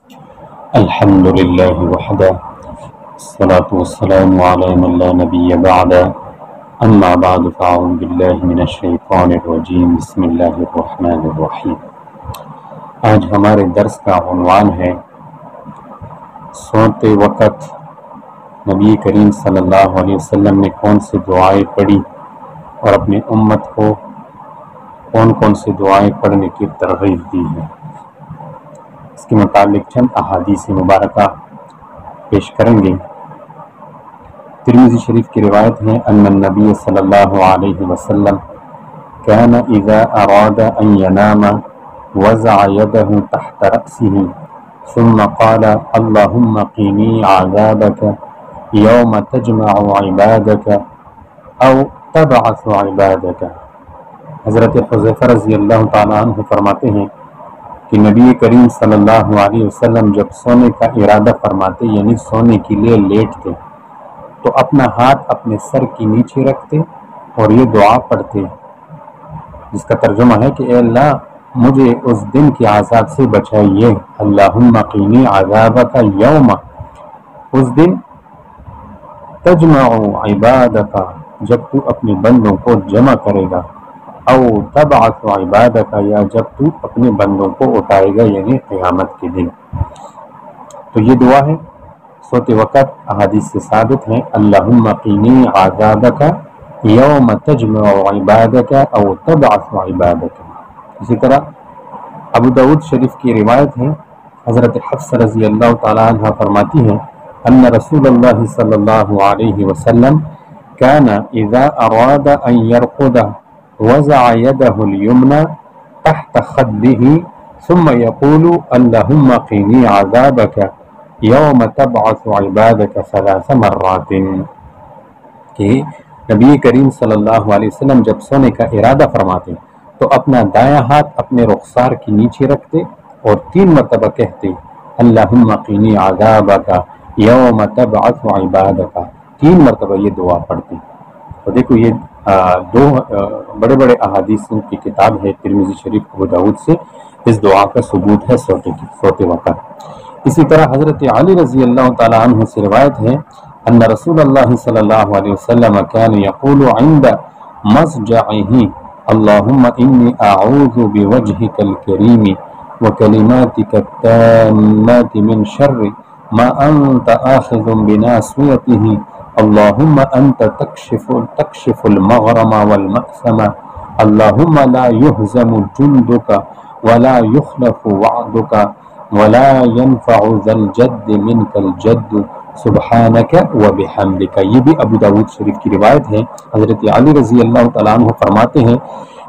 الحمد لله وحده الصلاة والسلام على من لا نبي بعده أما بعد فأعوذ بالله من الشيطان الرجيم بسم الله الرحمن الرحيم۔ آج ہمارے درس کا عنوان ہے سوتے وقت نبی کریم صلی اللہ علیہ وسلم نے کون سی دعائیں پڑھی اور اپنی امت کو کون کون سی دعائیں پڑھنے کی ترغیب دی ہے۔ اس کے متعلق چند احادیث مبارکہ پیش کریں گے۔ ترمذی شریف کی روایت ہے ان النبی صلی اللہ علیہ وسلم كان اذا اراد ان ينام وضع يده تحت رأسه ثم قال اللهم قني عذابك يوم تجمع عبادك او تبعث عبادك۔ حضرت حذیفہ رضی اللہ تعالیٰ عنہ فرماتے ہیں کہ نبی کریم صلی اللہ علیہ وسلم جب سونے کا ارادہ فرماتے یعنی سونے کے لیے لیٹتے تو اپنا ہاتھ اپنے سر کے نیچے رکھتے اور یہ دعا پڑھتے، جس کا ترجمہ ہے کہ اے اللہ مجھے اس دن کے عذاب سے بچائیے، اللہم قینی عذابک یوم، اس دن تجمع عبادک جب تو اپنے بندوں کو جمع کرے گا، او تبعث عبادک یا جب تو اپنے بندوں کو اٹھائے گا یعنی قیامت کے دن۔ تو یہ دعا ہے سوتے وقت، احادیث سے ثابت ہیں اللہم قینی عذابک یوم تجمع عبادک او تبعث عبادک۔ اسی طرح ابو داود شریف کی روایت ہے، حضرت حفصہ رضی اللہ تعالیٰ عنہ فرماتی ہیں ان رسول اللہ صلی اللہ علیہ وسلم كان اذا اراد ان يرقد وضع يده اليمنى تحت خده ثم يقول اللهم قني عذابك يوم تبعث عبادك ثلاث مرات۔ کہ نبی کریم صلی اللہ علیہ وسلم جب سونے کا ارادہ فرماتے تو اپنا دایاں ہاتھ اپنے رخسار کے نیچے رکھتے اور 3 مرتبہ کہتے اللہم قنی عذابک یوم تبعث عبادک، 3 مرتبہ یہ دعا پڑھتے۔ تو دیکھو یہ 2 بڑے بڑے احادیثوں کی کتاب ہے ترمذی شریف ابو داود سے، اس دعا کا ثبوت ہے سوتے وقت۔ اسی طرح حضرت علی رضی اللہ تعالیٰ عنہ سے روایت ہے ان رسول اللہ صلی اللہ علیہ وسلم كان يقول عند مضجعه اللهم انی اعوذ بوجهك الكریم وكلماتك التامات من شر ما انت آخذ بناصیته اللهم انت تکشف المغرم والمأثم اللهم لا يهزم جندك ولا يخلف وعدك ولا ينفع ذا الجد منك الجد سبحانك وبحمدك۔ یہ بھی ابو داود شریف کی روایت ہے۔ حضرت علی رضی اللہ تعالیٰ عنہ فرماتے ہیں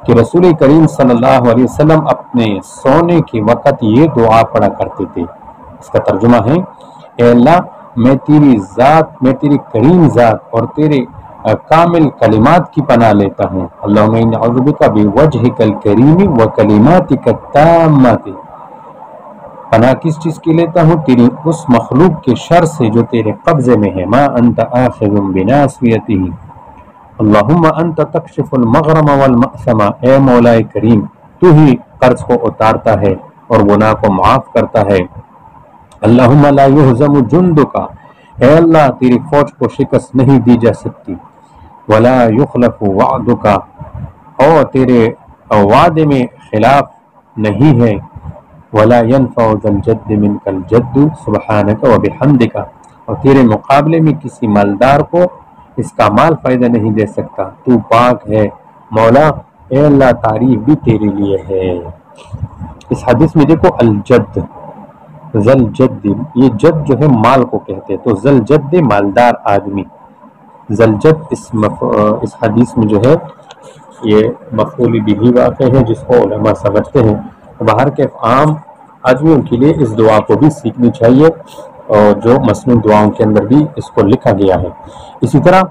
کہ رسول کریم صلی اللہ علیہ وسلم اپنے سونے کے وقت یہ دعا پڑھا کرتے تھے۔ اس کا ترجمہ ہے اے اللہ میں تیری ذات، میں تیری کریم ذات اور تیرے کامل کلمات کی پناہ لیتا ہوں، اللہم انی اعوذ بک بوجہک الکریم وکلماتک التامات۔ پناہ کس چیز کی لیتا ہوں؟ تیری اس مخلوق کے شر سے جو تیرے قبضے میں ہے، ما انت آخذ بناصیتہ اللہم انت تکشف المغرم والمأثم، اے مولا کریم تو ہی قرض کو اتارتا ہے اور گناہ کو معاف کرتا ہے، اللہم لا یہزم جندک، اے اللہ تیری فوج کو شکست نہیں دی جا سکتی، ولا یخلف وعدک، اور تیرے وعدے میں خلاف نہیں ہے، ولا ينفع ذا الجد منك الجد سبحانك وبحمدك، اور تیرے مقابلے میں کسی مالدار کو اس کا مال فائدہ نہیں دے سکتا، تو پاک ہے مولا، اے اللہ تعریف بھی تیرے لیے ہے۔ اس حدیث میں دیکھو الجد، ذل جد، یہ جد جو ہے مال کو کہتے ہیں، تو ذل جد مالدار آدمی، ذل جد اس حدیث میں جو ہے یہ مفعول بہ واقع ہے جس کو علماء سمجھتے ہیں۔ باہر کے عام آدمیوں کے لیے اس دعا کو بھی سیکھنی چاہیے، اور جو مسنون دعاؤں کے اندر بھی اس کو لکھا گیا ہے۔ اسی طرح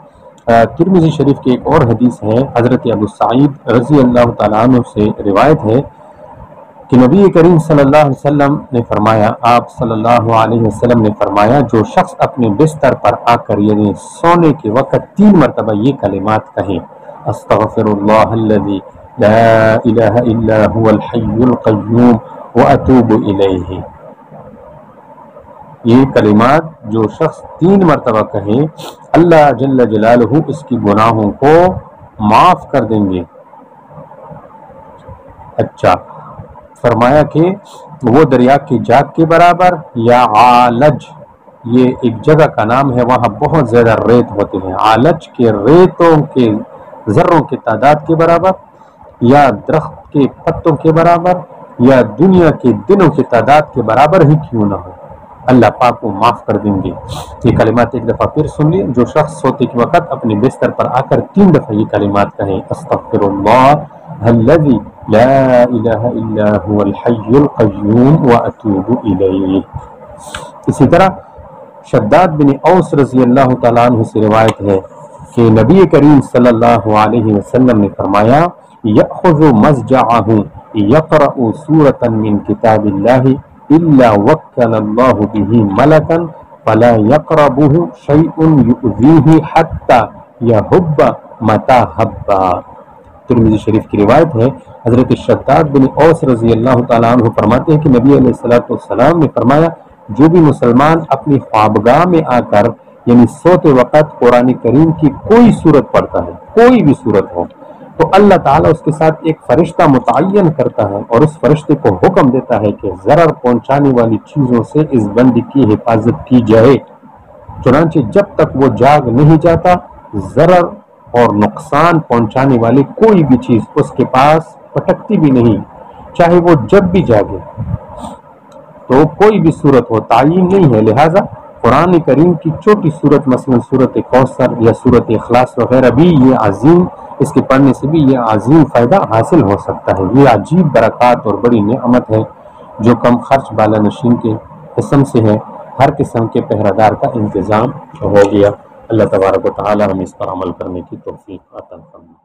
ترمذی شریف کی ایک اور حدیث ہے، حضرت ابو سعید رضی اللہ تعالیٰ عنہ سے روایت ہے کہ نبی کریم صلی اللہ علیہ وسلم نے فرمایا، آپ صلی اللہ علیہ وسلم نے فرمایا جو شخص اپنے بستر پر آ کر یعنی سونے کے وقت 3 مرتبہ یہ کلمات کہیں استغفر اللہ الذی لا الہ الا هو الحی القیوم واتوب الیہ، یہ کلمات جو شخص 3 مرتبہ کہے اللہ جل جلالہ اس کی گناہوں کو معاف کر دیں گے۔ اچھا، فرمایا کہ وہ دریا کی جاگ کے برابر، یا عالج، یہ ایک جگہ کا نام ہے، وہاں بہت زیادہ ریت ہوتے ہیں، عالج کے ریتوں کے ذروں کی تعداد کے برابر، یا درخت کے پتوں کے برابر، یا دنیا کے دنوں کی تعداد کے برابر ہی کیوں نہ ہو، اللہ پاک کو معاف کر دیں گے۔ یہ کلمات ایک دفعہ پھر سن لیے، جو شخص سوتے کے وقت اپنے بستر پر آ کر 3 دفعہ یہ کلمات کہیں، استغفر اللہ الذی لا الہ الا هو الحی القیوم واتوب الیہ۔ اسی طرح شداد بن اوس رضی اللہ تعالیٰ عنہ سے روایت ہے کہ نبی کریم صلی اللہ علیہ وسلم نے فرمایا، یأخذ مضجعہ یقرأ سورة من کتاب اللہ الا وکل اللہ به ملکا فلا یقربه شیء یؤذیہ حتی یہب متی ہبا۔ ترمذی شریف کی روایت ہے، حضرت شداد بن اوس رضی اللہ تعالیٰ عنہ فرماتے ہیں کہ نبی علیہ السلام نے فرمایا، جو بھی مسلمان اپنی خوابگاہ میں آ کر یعنی سوتے وقت قرآن کریم کی کوئی صورت پڑھتا ہے، کوئی بھی صورت ہو، تو اللہ تعالیٰ اس کے ساتھ ایک فرشتہ متعین کرتا ہے اور اس فرشتے کو حکم دیتا ہے کہ ضرر پہنچانے والی چیزوں سے اس بندے کی حفاظت کی جائے۔ چنانچہ جب تک وہ جاگ نہیں جاتا، ضرر اور نقصان پہنچانے والی کوئی بھی چیز اس کے پاس پٹکتی بھی نہیں، چاہے وہ جب بھی جاگے۔ تو کوئی بھی صورت ہو، تعین نہیں ہے، لہٰذا قرآن کریم کی چھوٹی صورت مثلا صورت کوثر یا صورت اخلاص وغیرہ بھی یہ عظیم، اس کے پڑھنے سے بھی یہ عظیم فائدہ حاصل ہو سکتا ہے۔ یہ عجیب برکات اور بڑی نعمت ہے جو کم خرچ بالا نشین کے قسم سے ہے، ہر قسم کے پہرہ دار کا انتظام ہو گیا۔ اللہ تبارک و تعالی ہمیں اس پر عمل کرنے کی توفیق عطا فرمائے۔